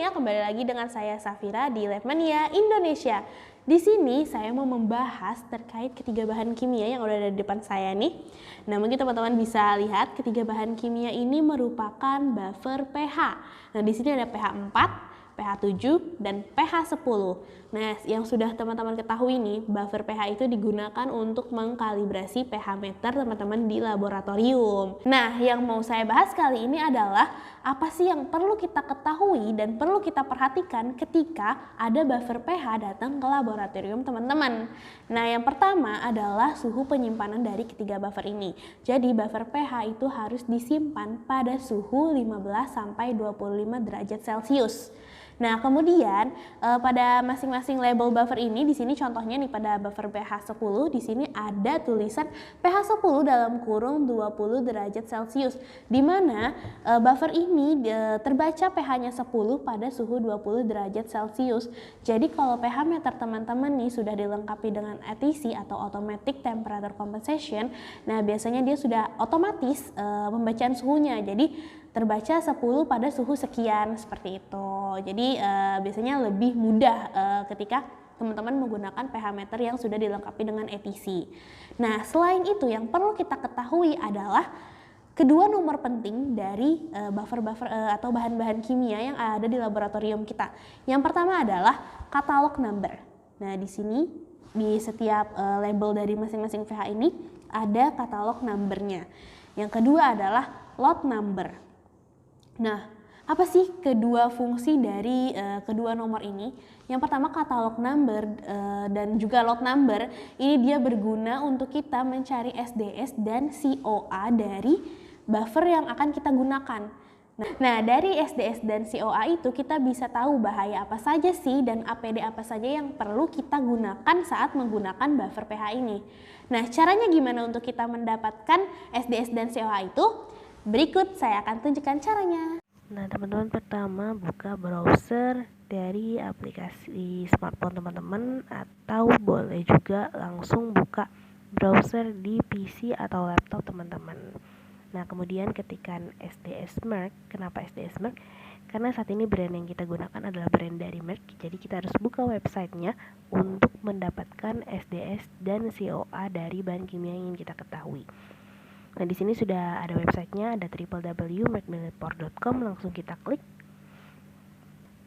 semuanya, kembali lagi dengan saya Safira di Labmania Indonesia. Di sini saya mau membahas terkait ketiga bahan kimia yang udah ada di depan saya nih. Nah, mungkin teman-teman bisa lihat ketiga bahan kimia ini merupakan buffer pH. Nah, di sini ada pH 4, pH 7, dan pH 10. Nah, yang sudah teman-teman ketahui nih, buffer pH itu digunakan untuk mengkalibrasi pH meter teman-teman di laboratorium. Nah, yang mau saya bahas kali ini adalah apa sih yang perlu kita ketahui dan perlu kita perhatikan ketika ada buffer pH datang ke laboratorium teman-teman. Nah, yang pertama adalah suhu penyimpanan dari ketiga buffer ini. Jadi, buffer pH itu harus disimpan pada suhu 15-25 derajat Celcius. Nah, kemudian pada masing-masing label buffer ini, di sini contohnya nih pada buffer pH 10, di sini ada tulisan pH 10 dalam kurung 20 derajat Celcius, di mana buffer ini terbaca pH-nya 10 pada suhu 20 derajat Celcius. Jadi kalau pH meter teman-teman nih sudah dilengkapi dengan ATC atau Automatic Temperature Compensation, nah biasanya dia sudah otomatis pembacaan suhunya. Jadi terbaca 10 pada suhu sekian seperti itu. Jadi biasanya lebih mudah ketika teman-teman menggunakan pH meter yang sudah dilengkapi dengan ATC. Nah, selain itu yang perlu kita ketahui adalah kedua nomor penting dari buffer-buffer atau bahan-bahan kimia yang ada di laboratorium kita. Yang pertama adalah katalog number. Nah, di sini di setiap label dari masing-masing pH ini ada katalog numbernya. Yang kedua adalah lot number. Nah, apa sih kedua fungsi dari kedua nomor ini? Yang pertama katalog number dan juga lot number, ini dia berguna untuk kita mencari SDS dan COA dari buffer yang akan kita gunakan. Nah, dari SDS dan COA itu kita bisa tahu bahaya apa saja sih dan APD apa saja yang perlu kita gunakan saat menggunakan buffer pH ini. Nah, caranya gimana untuk kita mendapatkan SDS dan COA itu? Berikut saya akan tunjukkan caranya. Nah, teman-teman, pertama buka browser dari aplikasi smartphone teman-teman, atau boleh juga langsung buka browser di PC atau laptop teman-teman. Nah, kemudian ketikkan SDS Merck. Kenapa SDS Merck? Karena saat ini brand yang kita gunakan adalah brand dari Merck, jadi kita harus buka websitenya untuk mendapatkan SDS dan COA dari bahan kimia yang ingin kita ketahui. Nah, di sini sudah ada websitenya, ada www.merckmilipore.com, langsung kita klik.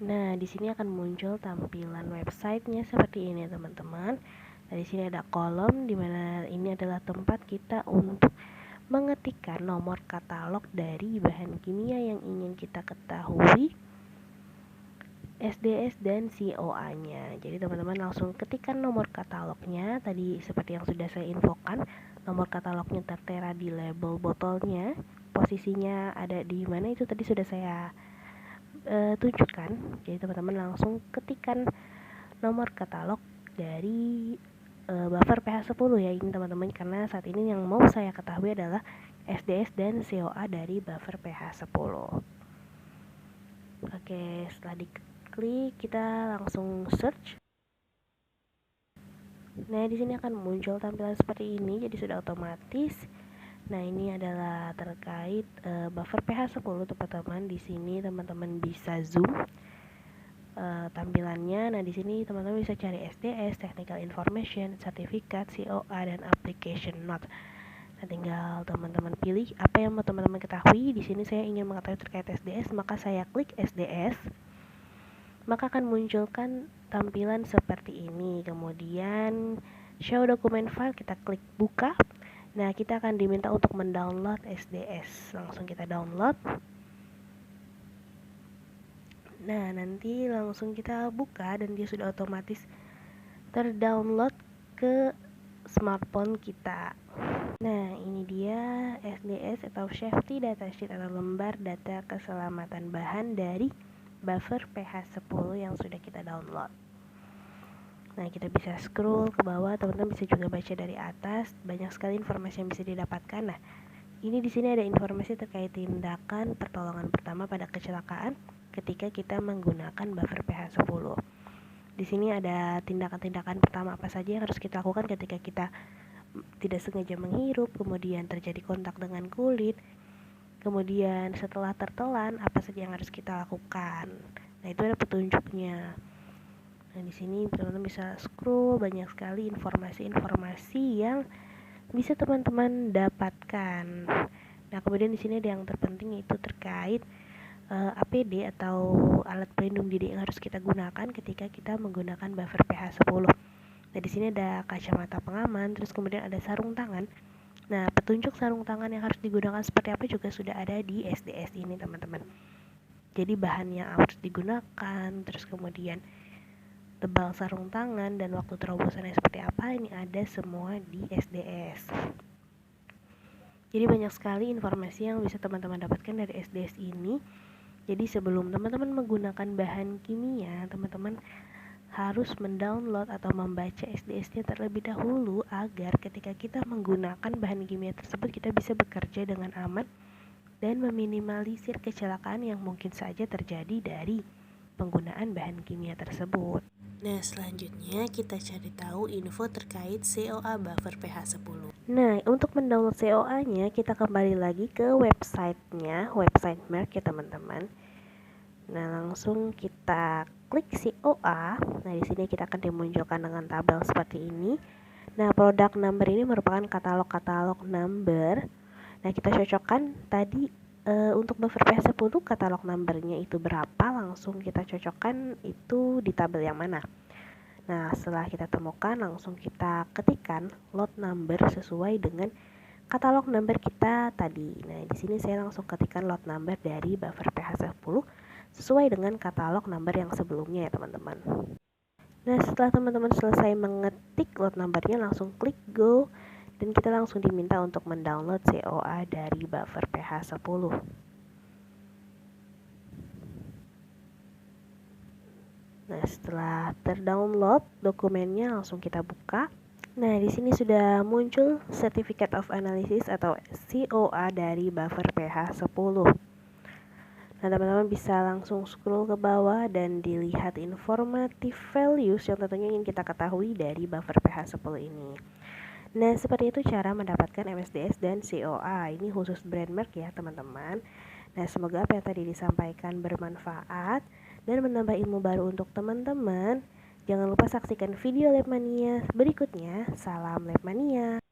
Nah, di sini akan muncul tampilan websitenya seperti ini, teman-teman. Nah, di sini ada kolom di mana ini adalah tempat kita untuk mengetikkan nomor katalog dari bahan kimia yang ingin kita ketahui, SDS dan COA-nya. Jadi teman-teman langsung ketikkan nomor katalognya. Tadi seperti yang sudah saya infokan, nomor katalognya tertera di label botolnya. Posisinya ada di mana itu tadi sudah saya tunjukkan. Jadi teman-teman langsung ketikkan nomor katalog dari buffer pH 10 ya ini teman-teman, karena saat ini yang mau saya ketahui adalah SDS dan COA dari buffer pH 10. Oke, setelah diklik kita langsung search. Nah, di sini akan muncul tampilan seperti ini, jadi sudah otomatis. Nah, ini adalah terkait buffer pH 10 teman-teman. Di sini teman-teman bisa zoom tampilannya. Nah, di sini teman-teman bisa cari SDS, technical information, sertifikat, COA, dan application note. Nah, tinggal teman-teman pilih apa yang mau teman-teman ketahui. Di sini saya ingin mengetahui terkait SDS, maka saya klik SDS. Maka akan munculkan tampilan seperti ini. Kemudian show document file, kita klik buka. Nah, kita akan diminta untuk mendownload SDS. Langsung kita download. Nah, nanti langsung kita buka dan dia sudah otomatis terdownload ke smartphone kita. Nah, ini dia SDS atau Safety Datasheet atau lembar data keselamatan bahan dari buffer pH 10 yang sudah kita download. Nah, kita bisa scroll ke bawah, teman-teman bisa juga baca dari atas, banyak sekali informasi yang bisa didapatkan. Nah, ini di sini ada informasi terkait tindakan pertolongan pertama pada kecelakaan ketika kita menggunakan buffer pH 10. Di sini ada tindakan-tindakan pertama apa saja yang harus kita lakukan ketika kita tidak sengaja menghirup, kemudian terjadi kontak dengan kulit, kemudian setelah tertelan apa saja yang harus kita lakukan. Nah, itu ada petunjuknya. Nah, di sini teman-teman bisa scroll, banyak sekali informasi-informasi yang bisa teman-teman dapatkan. Nah, kemudian di sini ada yang terpenting, yaitu terkait APD atau alat pelindung diri yang harus kita gunakan ketika kita menggunakan buffer pH 10. Nah, di sini ada kacamata pengaman, terus kemudian ada sarung tangan. Nah, petunjuk sarung tangan yang harus digunakan seperti apa juga sudah ada di SDS ini, teman-teman. Jadi bahan yang harus digunakan, terus kemudian tebal sarung tangan dan waktu terobosannya seperti apa, ini ada semua di SDS. Jadi banyak sekali informasi yang bisa teman-teman dapatkan dari SDS ini. Jadi sebelum teman-teman menggunakan bahan kimia, teman-teman harus mendownload atau membaca SDS-nya terlebih dahulu agar ketika kita menggunakan bahan kimia tersebut kita bisa bekerja dengan aman dan meminimalisir kecelakaan yang mungkin saja terjadi dari penggunaan bahan kimia tersebut. Nah, selanjutnya kita cari tahu info terkait COA buffer pH 10. Nah, untuk mendownload COA-nya kita kembali lagi ke websitenya, website Merck ya teman-teman. Nah, langsung kita klik COA. Nah, di sini kita akan dimunculkan dengan tabel seperti ini. Nah, product number ini merupakan katalog number. Nah, kita cocokkan tadi untuk buffer pH 10 katalog numbernya itu berapa, langsung kita cocokkan itu di tabel yang mana. Nah, setelah kita temukan, langsung kita ketikkan lot number sesuai dengan katalog number kita tadi. Nah, di sini saya langsung ketikkan lot number dari buffer pH 10 sesuai dengan katalog number yang sebelumnya ya teman-teman. Nah, setelah teman-teman selesai mengetik lot numbernya, langsung klik go dan kita langsung diminta untuk mendownload COA dari buffer pH 10. Nah, setelah terdownload dokumennya, langsung kita buka. Nah, di sini sudah muncul Certificate of Analysis atau COA dari buffer pH 10. Nah, teman-teman bisa langsung scroll ke bawah dan dilihat informative values yang tentunya ingin kita ketahui dari buffer pH 10 ini. Nah, seperti itu cara mendapatkan MSDS dan COA. Ini khusus brand Merck ya, teman-teman. Nah, semoga apa yang tadi disampaikan bermanfaat dan menambah ilmu baru untuk teman-teman. Jangan lupa saksikan video Labmania berikutnya. Salam Labmania.